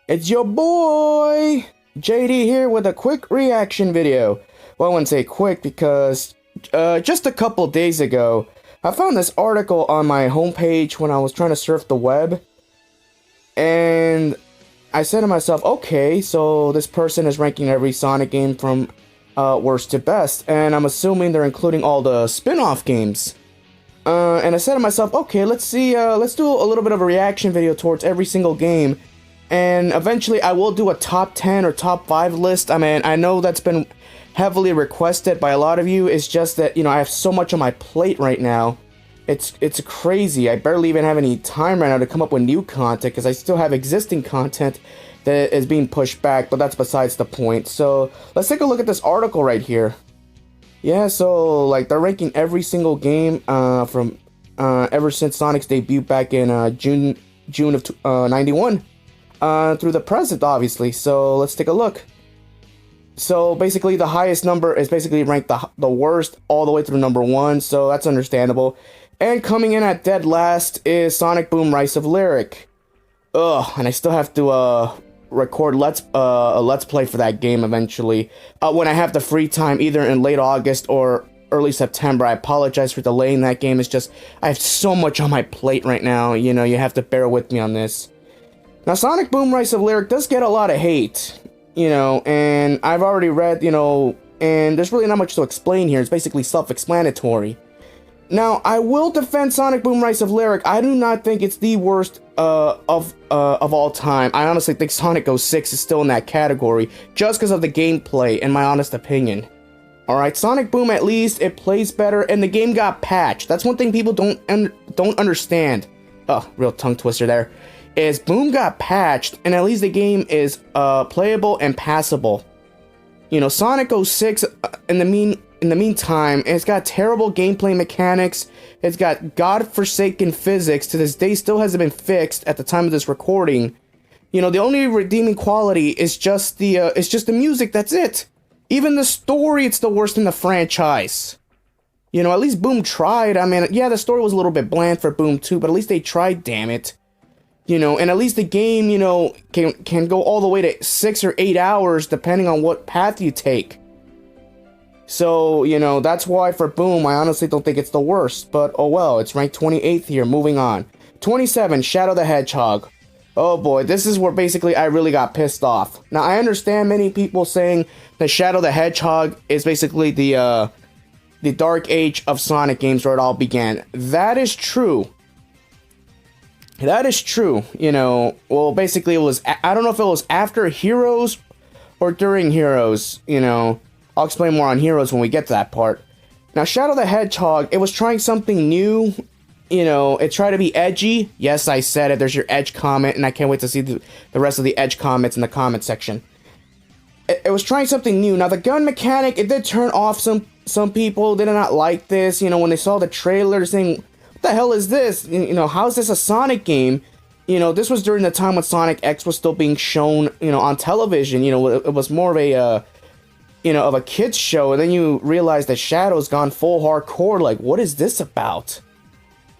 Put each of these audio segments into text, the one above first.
It's your boy, JD here with a quick reaction video. Well, I wouldn't say quick because just a couple days ago, I found this article on my homepage when I was trying to surf the web. And I said to myself, okay, so this person is ranking every Sonic game from worst to best. And I'm assuming they're including all the spin-off games. And I said to myself, okay, let's do a little bit of a reaction video towards every single game. And eventually I will do a top 10 or top 5 list. I mean, I know that's been heavily requested by a lot of you. It's just that, you know, I have so much on my plate right now. It's crazy. I barely even have any time right now to come up with new content because I still have existing content that is being pushed back, but that's besides the point. So let's take a look at this article right here. Yeah, so like they're ranking every single game from ever since Sonic's debut back in June of 91. Through the present, obviously. So let's take a look. So basically the highest number is basically ranked the worst all the way through number 1, so that's understandable. And coming in at dead last is Sonic Boom Rise of Lyric. Ugh, and I still have to record a let's play for that game eventually. When I have the free time, either in late August or early September. I apologize for delaying that game. It's just I have so much on my plate right now, you know, you have to bear with me on this. Now, Sonic Boom Rise of Lyric does get a lot of hate, you know, and I've already read, you know, and there's really not much to explain here. It's basically self-explanatory. Now, I will defend Sonic Boom Rise of Lyric. I do not think it's the worst of all time. I honestly think Sonic 06 is still in that category, just because of the gameplay, in my honest opinion. Alright, Sonic Boom, at least, it plays better, and the game got patched. That's one thing people don't understand. Oh, real tongue twister there. Is Boom got patched, and at least the game is playable and passable. You know, Sonic 06 in the meantime, it's got terrible gameplay mechanics. It's got godforsaken physics. To this day, still hasn't been fixed at the time of this recording. You know, the only redeeming quality is just the music. That's it. Even the story, it's the worst in the franchise. You know, at least Boom tried. I mean, yeah, the story was a little bit bland for Boom 2, but at least they tried. Damn it. You know, and at least the game, you know, can go all the way to 6 or 8 hours depending on what path you take. So, you know, that's why for Boom, I honestly don't think it's the worst. But, oh well, it's ranked 28th here. Moving on. 27, Shadow the Hedgehog. Oh boy, this is where basically I really got pissed off. Now, I understand many people saying that Shadow the Hedgehog is basically the dark age of Sonic games where it all began. That is true. That is true, you know. Well, basically it was, I don't know if it was after Heroes or during Heroes, you know. I'll explain more on Heroes when we get to that part. Now, Shadow the Hedgehog, it was trying something new, you know. It tried to be edgy. Yes, I said it. There's your edge comment, and I can't wait to see the rest of the edge comments in the comment section. It was trying something new. Now, the gun mechanic, it did turn off some people. They did not like this, you know, when they saw the trailer saying, what the hell is this? You know, how is this a Sonic game? You know, this was during the time when Sonic X was still being shown, you know, on television. You know, it was more of a, you know, of a kid's show. And then you realize that Shadow's gone full hardcore. Like, what is this about?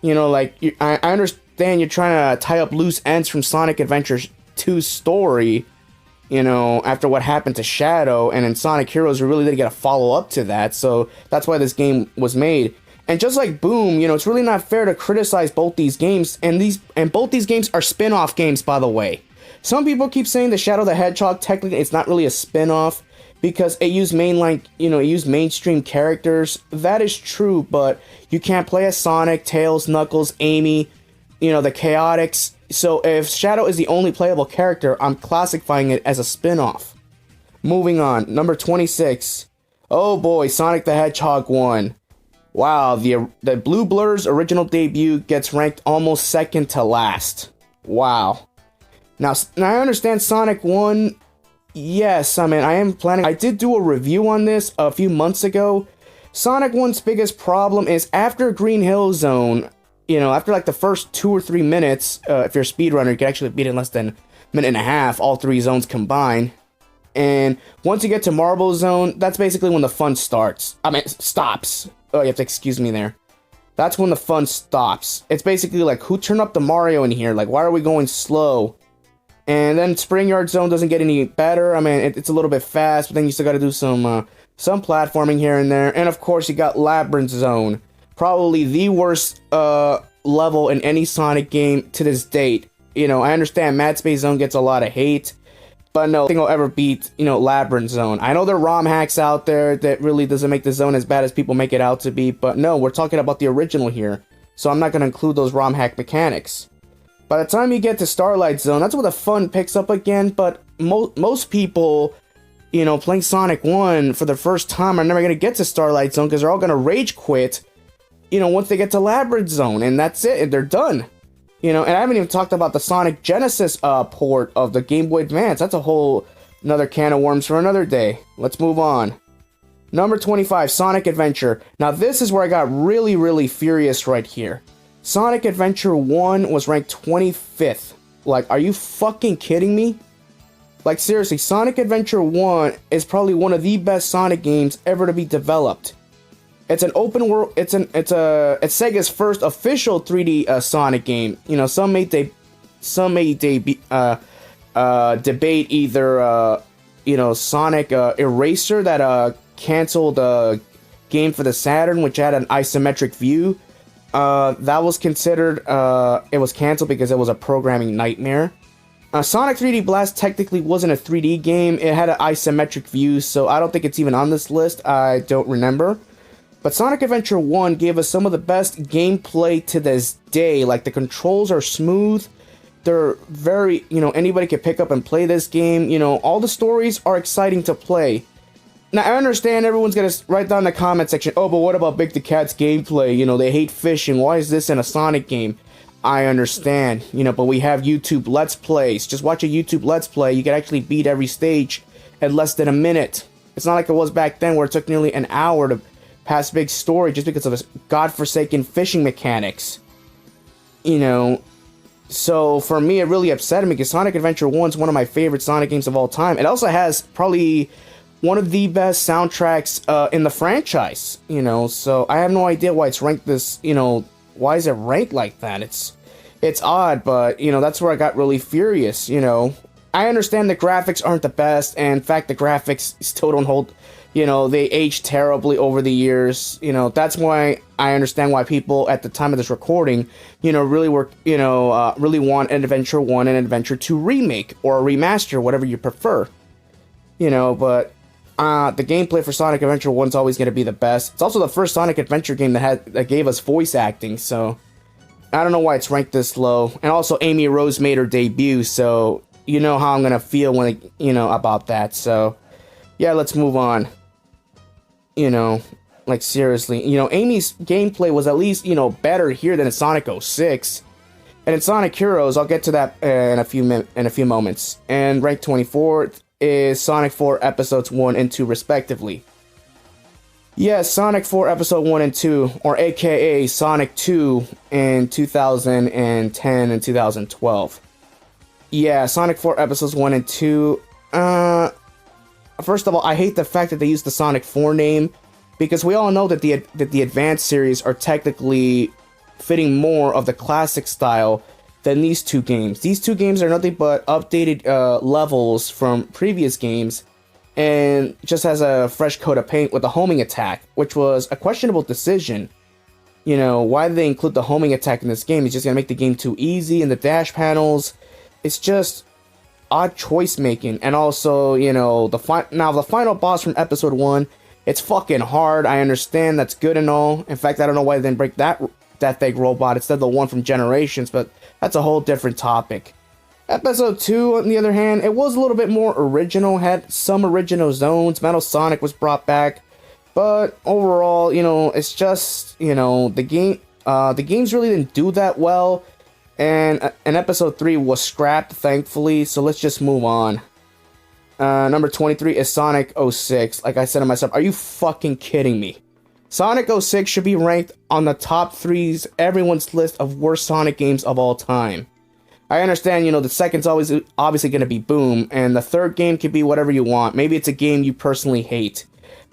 You know, like, I understand you're trying to tie up loose ends from Sonic Adventures 2's story, you know, after what happened to Shadow. And in Sonic Heroes, we really didn't get a follow-up to that. So that's why this game was made. And just like Boom, you know, it's really not fair to criticize both these games, and both these games are spin-off games, by the way. Some people keep saying the Shadow the Hedgehog, technically it's not really a spin-off because it used mainstream characters. That is true, but you can't play as Sonic, Tails, Knuckles, Amy, you know, the Chaotix, So if Shadow is the only playable character, I'm classifying it as a spin-off. Moving on, number 26. Oh boy, Sonic the Hedgehog 1. Wow, the Blue Blur's original debut gets ranked almost second to last. Wow. Now I understand Sonic 1. Yes, I mean, I did do a review on this a few months ago. Sonic 1's biggest problem is after Green Hill Zone, after like the first 2 or 3 minutes, if you're a speedrunner, you can actually beat it in less than a minute and a half, all 3 zones combined. And once you get to Marble Zone, that's basically when the fun starts. Stops. Oh, you have to excuse me there. That's when the fun stops. It's basically like, who turned up the Mario in here? Like, why are we going slow? And then Spring Yard Zone doesn't get any better. I mean, it's a little bit fast, but then you still got to do some platforming here and there. And of course, you got Labyrinth Zone. Probably the worst level in any Sonic game to this date. I understand Mad Space Zone gets a lot of hate, but no, I think I'll ever beat, Labyrinth Zone. I know there are ROM hacks out there that really doesn't make the zone as bad as people make it out to be, but no, we're talking about the original here, so I'm not going to include those ROM hack mechanics. By the time you get to Starlight Zone, that's where the fun picks up again, but most people, playing Sonic 1 for the first time are never going to get to Starlight Zone because they're all going to rage quit, once they get to Labyrinth Zone, and that's it, and they're done. And I haven't even talked about the Sonic Genesis port of the Game Boy Advance. That's a whole another can of worms for another day. Let's move on. Number 25, Sonic Adventure. Now this is where I got really, really furious right here. Sonic Adventure 1 was ranked 25th. Like, are you fucking kidding me? Like, seriously, Sonic Adventure 1 is probably one of the best Sonic games ever to be developed. It's an open world. It's Sega's first official 3D Sonic game. Some may debate either Sonic Eraser that canceled a game for the Saturn, which had an isometric view. That was considered it was canceled because it was a programming nightmare. Sonic 3D Blast technically wasn't a 3D game. It had an isometric view, so I don't think it's even on this list. I don't remember. But Sonic Adventure 1 gave us some of the best gameplay to this day. Like, the controls are smooth. They're very, anybody can pick up and play this game. All the stories are exciting to play. Now, I understand everyone's going to write down in the comment section, oh, but what about Big the Cat's gameplay? They hate fishing. Why is this in a Sonic game? I understand, but we have YouTube Let's Plays. Just watch a YouTube Let's Play. You can actually beat every stage in less than a minute. It's not like it was back then where it took nearly an hour to past big story just because of this godforsaken fishing mechanics. So for me, it really upset me because Sonic Adventure 1 is one of my favorite Sonic games of all time. It also has probably one of the best soundtracks in the franchise, so I have no idea why it's ranked this, why is it ranked like that? It's odd, but, that's where I got really furious, I understand the graphics aren't the best, and in fact, the graphics still don't hold. They aged terribly over the years. That's why I understand why people at the time of this recording, really really want an Adventure 1 and Adventure 2 remake or a remaster, whatever you prefer. But the gameplay for Sonic Adventure 1 is always going to be the best. It's also the first Sonic Adventure game that gave us voice acting, so I don't know why it's ranked this low. And also, Amy Rose made her debut, so you know how I'm going to feel when about that. So yeah, let's move on. Like, seriously, Amy's gameplay was at least, better here than in Sonic 06. And in Sonic Heroes, I'll get to that in a few moments. And ranked 24th is Sonic 4 Episodes 1 and 2, respectively. Yes, Sonic 4 Episode 1 and 2, or aka Sonic 2 in 2010 and 2012. Yeah, Sonic 4 Episodes 1 and 2, first of all, I hate the fact that they used the Sonic 4 name, because we all know that the Advanced series are technically fitting more of the classic style than these two games. These two games are nothing but updated levels from previous games, and just has a fresh coat of paint with a homing attack, which was a questionable decision. Why did they include the homing attack in this game? It's just gonna make the game too easy, and the dash panels, it's just odd choice making. And also, the final boss from Episode 1, it's fucking hard. I understand that's good and all. In fact, I don't know why they didn't break that Death Egg robot instead of the one from Generations, but that's a whole different topic. Episode 2, on the other hand, it was a little bit more original, had some original zones. Metal Sonic was brought back, but overall, you know, it's just, you know, the games really didn't do that well, and episode 3 was scrapped, thankfully, so let's just move on. Number 23 is Sonic 06. Like I said to myself, are you fucking kidding me? Sonic 06 should be ranked on the top 3's everyone's list of worst Sonic games of all time. I understand, you know, the second's always obviously going to be Boom, and the third game could be whatever you want. Maybe it's a game you personally hate.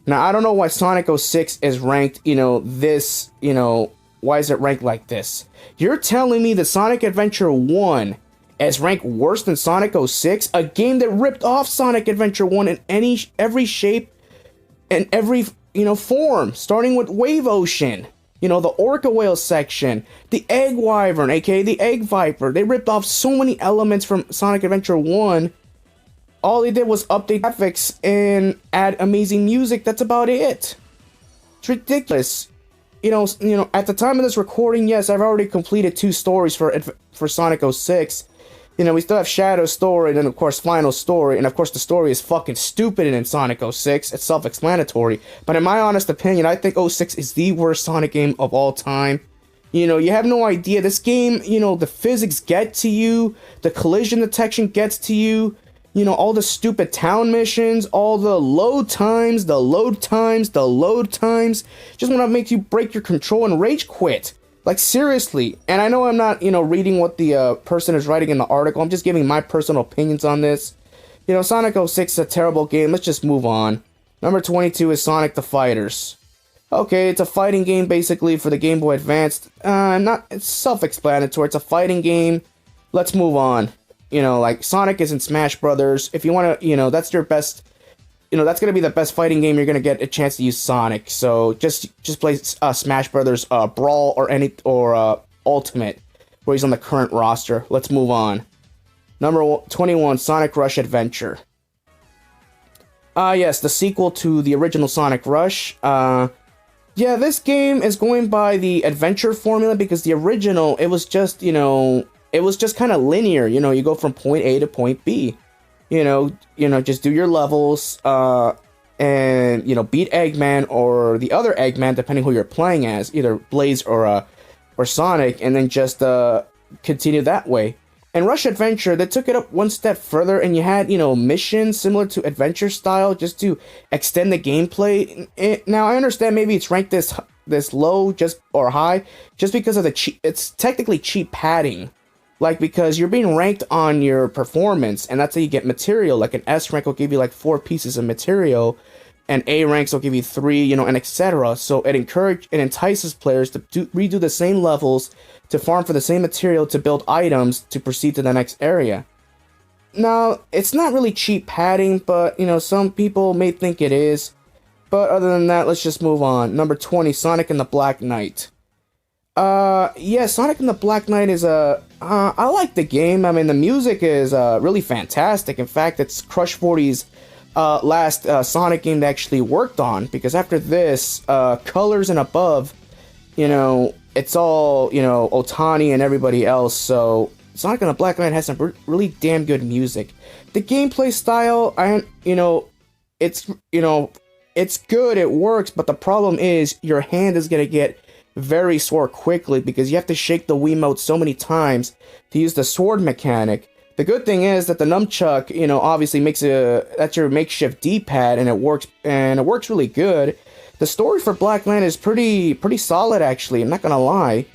Now, I don't know why Sonic 06 is ranked, you know, this, you know, why is it ranked like this? You're telling me that Sonic Adventure 1 is ranked worse than Sonic 06? A game that ripped off Sonic Adventure 1 in every shape and every, you know, form, starting with Wave Ocean. You know, the Orca Whale section, the Egg Wyvern, aka the Egg Viper. They ripped off so many elements from Sonic Adventure 1. All they did was update graphics and add amazing music. That's about it. It's ridiculous. You know, at the time of this recording, yes, I've already completed 2 stories for Sonic 06. You know, we still have Shadow Story, and then, of course, Final Story. And, of course, the story is fucking stupid in Sonic 06. It's self-explanatory. But in my honest opinion, I think 06 is the worst Sonic game of all time. You know, you have no idea. This game, you know, the physics get to you. The collision detection gets to you. You know, all the stupid town missions. All the load times. Just want to make you break your control and rage quit. Like, seriously. And I know I'm not, you know, reading what the person is writing in the article. I'm just giving my personal opinions on this. You know, Sonic 06 is a terrible game. Let's just move on. Number 22 is Sonic the Fighters. Okay, it's a fighting game, basically, for the Game Boy Advance. It's self-explanatory. It's a fighting game. Let's move on. You know, like, Sonic is in Smash Brothers. If you want to, you know, that's your best... You know, that's going to be the best fighting game you're going to get a chance to use Sonic. So just play Smash Brothers Brawl or Ultimate, where he's on the current roster. Let's move on. Number 21, Sonic Rush Adventure. Yes, the sequel to the original Sonic Rush. Yeah, this game is going by the adventure formula because the original, it was just, you know, it was just kind of linear. You know, you go from point A to point B. You know, just do your levels, and, you know, beat Eggman or the other Eggman, depending who you're playing as, either Blaze or Sonic, and then just, continue that way. And Rush Adventure, they took it up one step further, and you had, you know, missions similar to Adventure style, just to extend the gameplay. Now, I understand maybe it's ranked this low, or high, just because of it's technically cheap padding. Like, because you're being ranked on your performance, and that's how you get material. Like, an S rank will give you, like, 4 pieces of material, and A ranks will give you 3, you know, and etc. So it entices players to redo the same levels, to farm for the same material, to build items, to proceed to the next area. Now, it's not really cheap padding, but, you know, some people may think it is. But other than that, let's just move on. Number 20, Sonic and the Black Knight. Yeah, Sonic and the Black Knight is I like the game. I mean, the music is really fantastic. In fact, it's Crush 40's last Sonic game they actually worked on, because after this, Colors and above, you know, it's all, you know, Otani and everybody else. So Sonic and the Black Knight has some really damn good music. The gameplay style, it's good, it works, but the problem is your hand is gonna get very sore quickly because you have to shake the Wiimote so many times to use the sword mechanic. The good thing is that the nunchuck, you know, obviously that's your makeshift D-pad, and it works really good. The story for Black Knight is pretty solid, actually. I'm not gonna lie,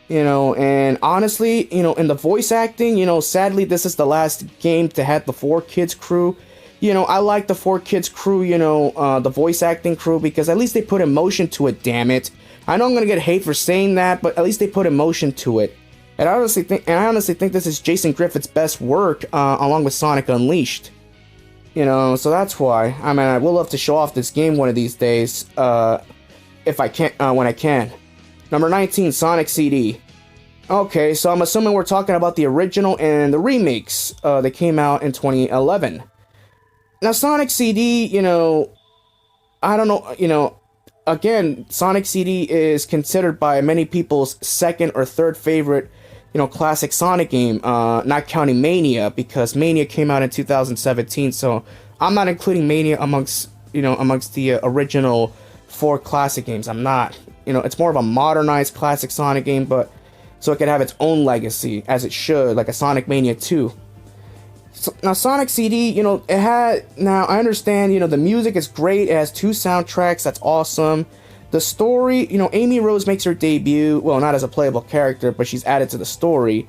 you know. And honestly, you know, in the voice acting, you know, sadly this is the last game to have the 4Kids crew. You know, I like the 4Kids crew, you know, the voice acting crew, because at least they put emotion to it. Damn it! I know I'm gonna get hate for saying that, but at least they put emotion to it. And I honestly think this is Jason Griffith's best work, along with Sonic Unleashed. You know, so that's why. I mean, I would love to show off this game one of these days, if I can, when I can. Number 19, Sonic CD. Okay, so I'm assuming we're talking about the original and the remakes that came out in 2011. Now, Sonic CD, you know, I don't know, you know, again, Sonic CD is considered by many people's second or third favorite classic Sonic game, not counting Mania, because Mania came out in 2017, so I'm not including Mania amongst the original 4 classic games. I'm not. It's more of a modernized classic Sonic game, but so it could have its own legacy, as it should, like a Sonic Mania 2. So, now, Sonic CD, it had... Now, I understand, the music is great. It has 2 soundtracks. That's awesome. The story, Amy Rose makes her debut. Well, not as a playable character, but she's added to the story.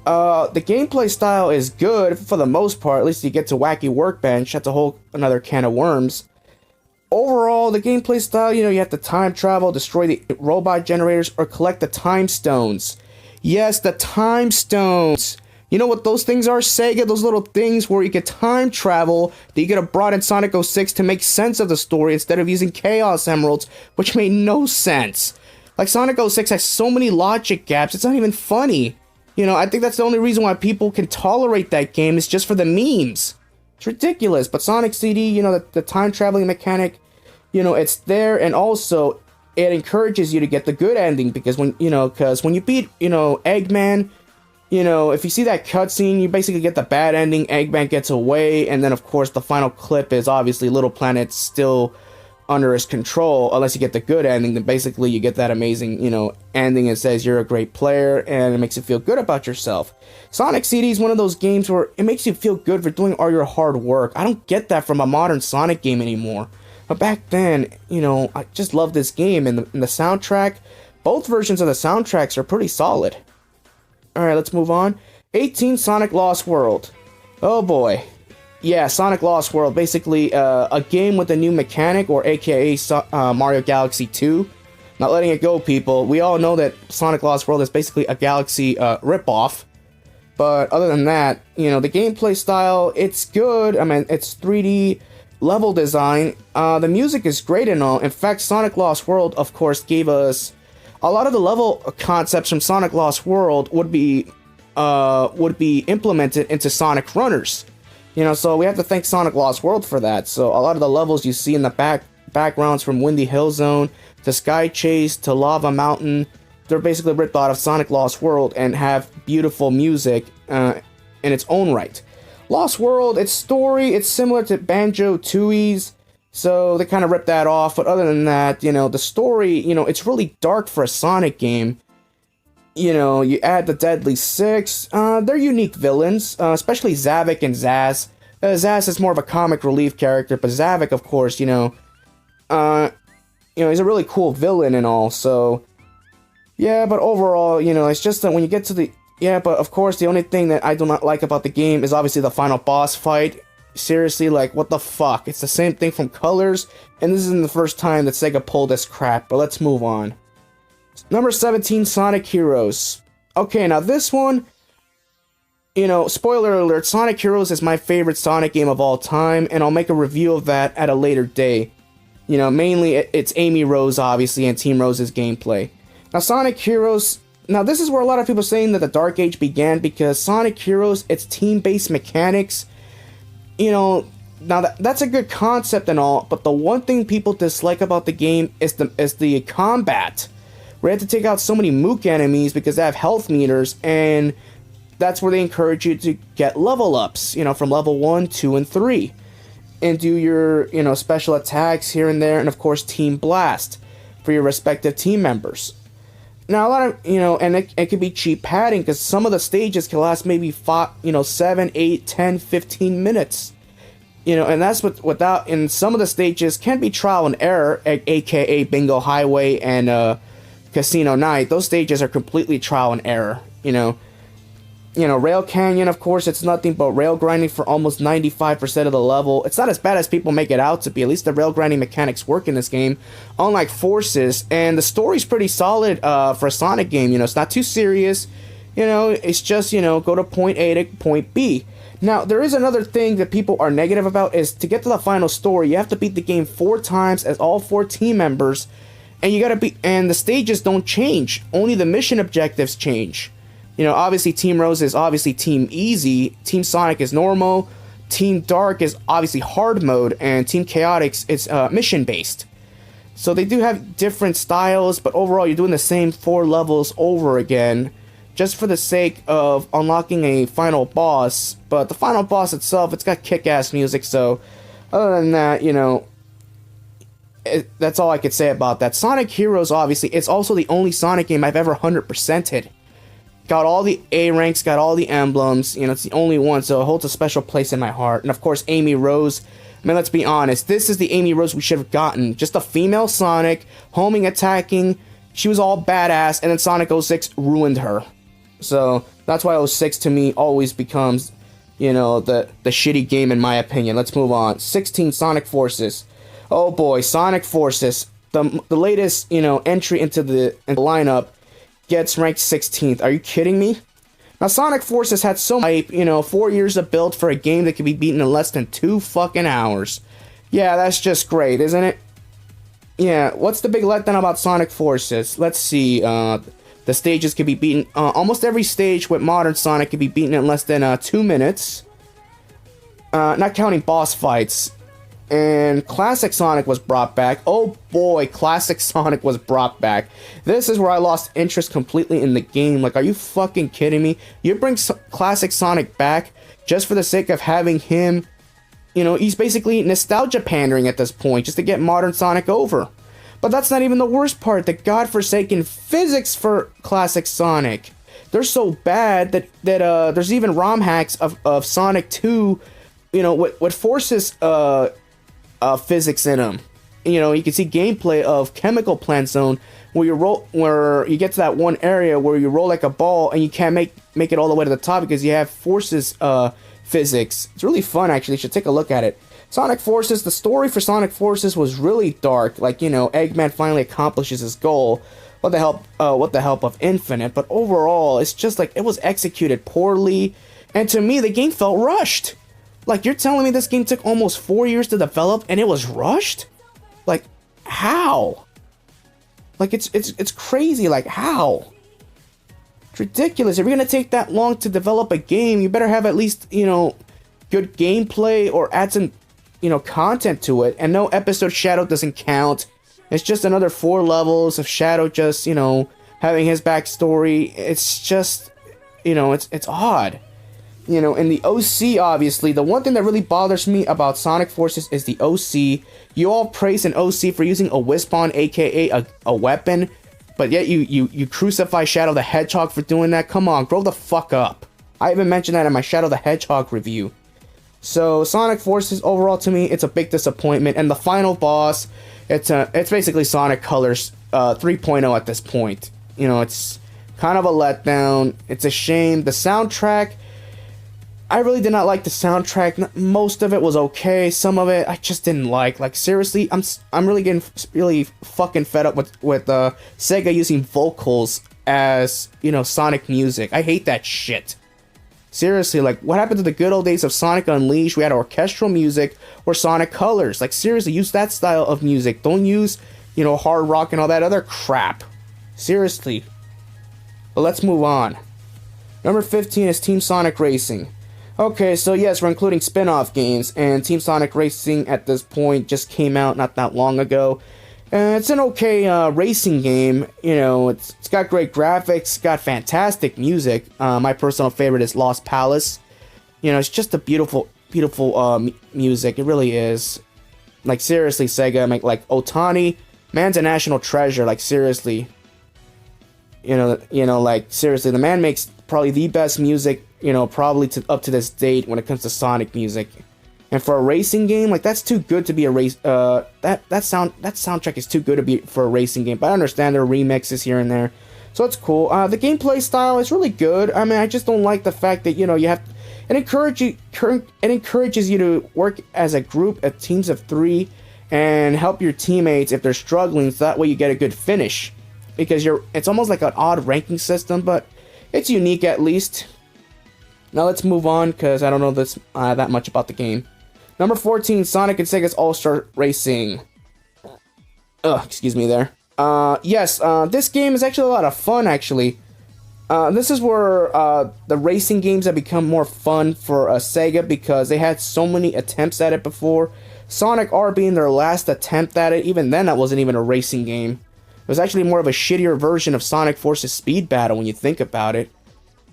The gameplay style is good, for the most part. At least you get to Wacky Workbench. That's a whole another can of worms. Overall, the gameplay style, you have to time travel, destroy the robot generators, or collect the time stones. Yes, the time stones. You know what those things are, SEGA? Those little things where you can time travel that you could have brought in Sonic 06 to make sense of the story instead of using Chaos Emeralds, which made no sense. Like, Sonic 06 has so many logic gaps, it's not even funny. I think that's the only reason why people can tolerate that game, is just for the memes. It's ridiculous. But Sonic CD, the time traveling mechanic, it's there, and also it encourages you to get the good ending, because when you beat, Eggman, if you see that cutscene, you basically get the bad ending. Eggman gets away, and then of course the final clip is obviously Little Planet's still under his control. Unless you get the good ending, then basically you get that amazing, ending. It says you're a great player, and it makes you feel good about yourself. Sonic CD is one of those games where it makes you feel good for doing all your hard work. I don't get that from a modern Sonic game anymore. But back then, I just loved this game, and the soundtrack, both versions of the soundtracks are pretty solid. Alright, let's move on. 18, Sonic Lost World. Oh boy. Yeah, Sonic Lost World. Basically, a game with a new mechanic, or aka Mario Galaxy 2. Not letting it go, people. We all know that Sonic Lost World is basically a Galaxy ripoff. But other than that, the gameplay style, it's good. I mean, it's 3D level design. The music is great and all. In fact, Sonic Lost World, of course, gave us... A lot of the level concepts from Sonic Lost World would be implemented into Sonic Runners. So we have to thank Sonic Lost World for that. So a lot of the levels you see in the backgrounds, from Windy Hill Zone to Sky Chase to Lava Mountain, they're basically ripped out of Sonic Lost World and have beautiful music in its own right. Lost World, its story, it's similar to Banjo-Tooie's. So they kind of ripped that off, but other than that, the story, it's really dark for a Sonic game. You add the Deadly Six, they're unique villains, especially Zavik and Zaz. Zaz is more of a comic relief character, but Zavik, of course, he's a really cool villain and all, so... Yeah, but overall, it's just that when you get to the... Yeah, but of course, the only thing that I do not like about the game is obviously the final boss fight. Seriously, like, what the fuck? It's the same thing from Colors, and this isn't the first time that SEGA pulled this crap, but let's move on. Number 17, Sonic Heroes. Okay, now this one, spoiler alert, Sonic Heroes is my favorite Sonic game of all time, and I'll make a review of that at a later day. Mainly, it's Amy Rose, obviously, and Team Rose's gameplay. Now, Sonic Heroes... Now, this is where a lot of people are saying that the Dark Age began, because Sonic Heroes, it's team-based mechanics. Now that's a good concept and all, but the one thing people dislike about the game is the combat. We have to take out so many mook enemies because they have health meters, and that's where they encourage you to get level ups, from level 1, 2, and 3. And do your, special attacks here and there, and of course Team Blast for your respective team members. Now, a lot of, and it can be cheap padding, because some of the stages can last maybe 7, 8, 10, 15 minutes. And that's without, and some of the stages can be trial and error, aka Bingo Highway and Casino Night. Those stages are completely trial and error, Rail Canyon, of course, it's nothing but rail grinding for almost 95% of the level. It's not as bad as people make it out to be. At least the rail grinding mechanics work in this game, unlike Forces. And the story's pretty solid for a Sonic game. It's not too serious. It's just, go to point A to point B. Now, there is another thing that people are negative about, is to get to the final story, you have to beat the game 4 times as all 4 team members. And the stages don't change. Only the mission objectives change. Obviously Team Rose is obviously Team Easy, Team Sonic is normal, Team Dark is obviously hard mode, and Team Chaotix is mission based. So they do have different styles, but overall you're doing the same 4 levels over again. just for the sake of unlocking a final boss. But the final boss itself, it's got kick-ass music, so other than that, you know, that's all I could say about that. Sonic Heroes, obviously, it's also the only Sonic game I've ever 100%ed. Got all the A ranks, got all the emblems, you know, it's the only one, so it holds a special place in my heart. And of course, Amy Rose, I mean, let's be honest, this is the Amy Rose we should have gotten. Just a female Sonic, homing, attacking, she was all badass, and then Sonic 06 ruined her. So, that's why 06 to me always becomes, you know, the shitty game in my opinion. Let's move on. 16, Sonic Forces. Oh boy, Sonic Forces, the latest, you know, entry into the lineup, gets ranked 16th. Are you kidding me? Now, Sonic Forces had so much hype, you know, 4 years of build for a game that could be beaten in less than 2 fucking hours. Yeah, that's just great, isn't it? Yeah, what's the big letdown about Sonic Forces? Let's see, the stages can be beaten, almost every stage with modern Sonic can be beaten in less than 2 minutes. Not counting boss fights. And Classic Sonic was brought back. Oh boy, Classic Sonic was brought back. This is where I lost interest completely in the game. Like, are you fucking kidding me? You bring Classic Sonic back just for the sake of having him, you know, he's basically nostalgia pandering at this point, just to get modern Sonic over. But that's not even the worst part. The godforsaken physics for Classic Sonic. They're so bad that there's even ROM hacks of Sonic 2, you know, what forces physics in them. You know, you can see gameplay of Chemical Plant Zone where you get to that one area where you roll like a ball and you can't make it all the way to the top because you have forces physics. It's really fun, actually. You should take a look at it. Sonic Forces, the story for Sonic Forces was really dark. Like, you know, Eggman finally accomplishes his goal with the help of Infinite, but overall, it's just like it was executed poorly, and to me, the game felt rushed. Like, you're telling me this game took almost 4 years to develop and it was rushed? Like, how? Like, it's crazy. Like, how? It's ridiculous. If you're gonna take that long to develop a game, you better have at least, you know, good gameplay or add some, you know, content to it. And no, episode Shadow doesn't count. It's just another 4 levels of Shadow just, you know, having his backstory. It's just, you know, it's odd. You know, in the OC, obviously, the one thing that really bothers me about Sonic Forces is the OC. You all praise an OC for using a Wispon, aka a weapon, but yet you crucify Shadow the Hedgehog for doing that. Come on, grow the fuck up. I even mentioned that in my Shadow the Hedgehog review. So, Sonic Forces, overall, to me, it's a big disappointment. And the final boss, it's basically Sonic Colors 3.0 at this point. You know, it's kind of a letdown. It's a shame. The soundtrack, I really did not like the soundtrack. Most of it was okay. Some of it I just didn't like. Like, seriously, I'm really getting really fucking fed up with SEGA using vocals as, you know, Sonic music. I hate that shit. Seriously, like, what happened to the good old days of Sonic Unleashed? We had orchestral music or Sonic Colors. Like, seriously, use that style of music. Don't use, you know, hard rock and all that other crap. Seriously. But let's move on. Number 15 is Team Sonic Racing. Okay, so yes, we're including spin-off games, and Team Sonic Racing at this point just came out not that long ago. It's an okay racing game. You know, it's got great graphics, got fantastic music. My personal favorite is Lost Palace. You know, it's just a beautiful music. It really is. Like, seriously, SEGA, like Otani, man's a national treasure. Like, seriously. You know, like, seriously, the man makes probably the best music, you know, probably up to this date when it comes to Sonic music. And for a racing game, like, that's too good to be a race. That soundtrack is too good to be for a racing game. But I understand there are remixes here and there, so it's cool. The gameplay style is really good. I mean, I just don't like the fact that, you know, it encourages you to work as a group of teams of 3 and help your teammates if they're struggling, so that way you get a good finish. Because it's almost like an odd ranking system, but it's unique at least. Now let's move on, because I don't know that much about the game. Number 14, Sonic and Sega's All-Star Racing. Excuse me there. Yes, this game is actually a lot of fun, actually. This is where the racing games have become more fun for Sega, because they had so many attempts at it before. Sonic R being their last attempt at it. Even then, that wasn't even a racing game. It was actually more of a shittier version of Sonic Forces Speed Battle when you think about it.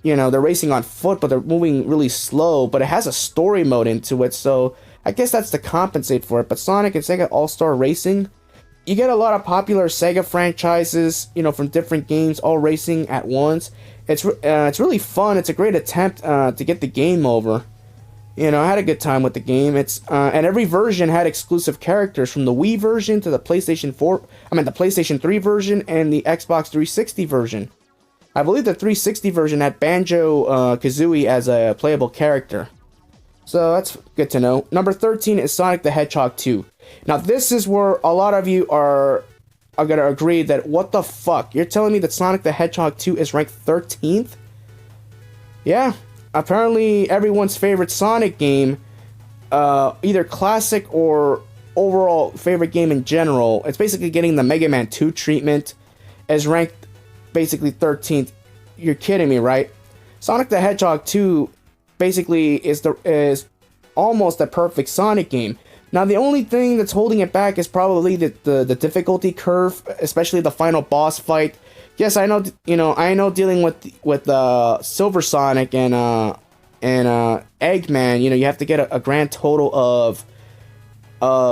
you know, they're racing on foot, but they're moving really slow, but it has a story mode into it, so I guess that's to compensate for it. But Sonic and Sega All-Star Racing, you get a lot of popular Sega franchises, you know, from different games all racing at once. It's really fun. It's a great attempt to get the game over. You know, I had a good time with the game. And every version had exclusive characters, from the Wii version to the PlayStation 4, the PlayStation 3 version and the Xbox 360 version. I believe the 360 version had Banjo-Kazooie as a playable character. So that's good to know. Number 13 is Sonic the Hedgehog 2. Now this is where a lot of you are gonna agree that, what the fuck? You're telling me that Sonic the Hedgehog 2 is ranked 13th? Yeah, apparently everyone's favorite Sonic game, either classic or overall favorite game in general, it's basically getting the Mega Man 2 treatment, is ranked basically 13th. You're kidding me, right? Sonic the Hedgehog 2 basically is almost the perfect Sonic game. Now the only thing that's holding it back is probably the difficulty curve, especially the final boss fight. Yes, I know, you know, I know dealing with Silver Sonic and Eggman, you know, you have to get a grand total of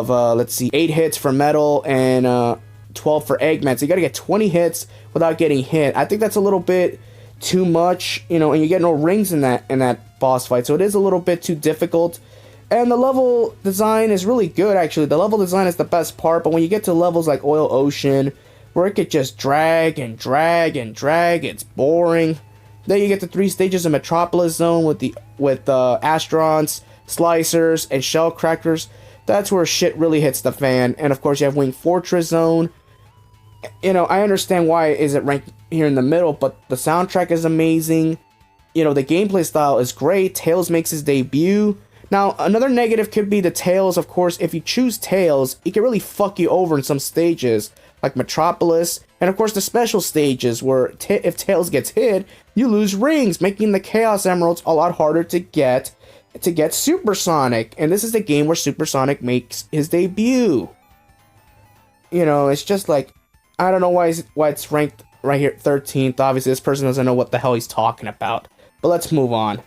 let's see, 8 hits for Metal and 12 for Eggman. So you gotta get 20 hits without getting hit. I think that's a little bit too much, you know, and you get no rings in that boss fight, so it is a little bit too difficult. And the level design is really good, actually. The level design is the best part, but when you get to levels like Oil Ocean, where it could just drag and drag and drag, it's boring. Then you get the 3 stages of Metropolis Zone with Astrons, Slicers, and Shell Crackers. That's where shit really hits the fan. And of course you have Wing Fortress Zone. You know, I understand why it isn't ranked here in the middle, but the soundtrack is amazing. You know, the gameplay style is great. Tails makes his debut. Now, another negative could be the Tails. Of course, if you choose Tails, it can really fuck you over in some stages, like Metropolis, and of course the special stages where if Tails gets hit, you lose rings, making the Chaos Emeralds a lot harder to get Super Sonic. And this is the game where Super Sonic makes his debut. You know, it's just like, I don't know why it's ranked right here 13th. Obviously, this person doesn't know what the hell he's talking about. But let's move on.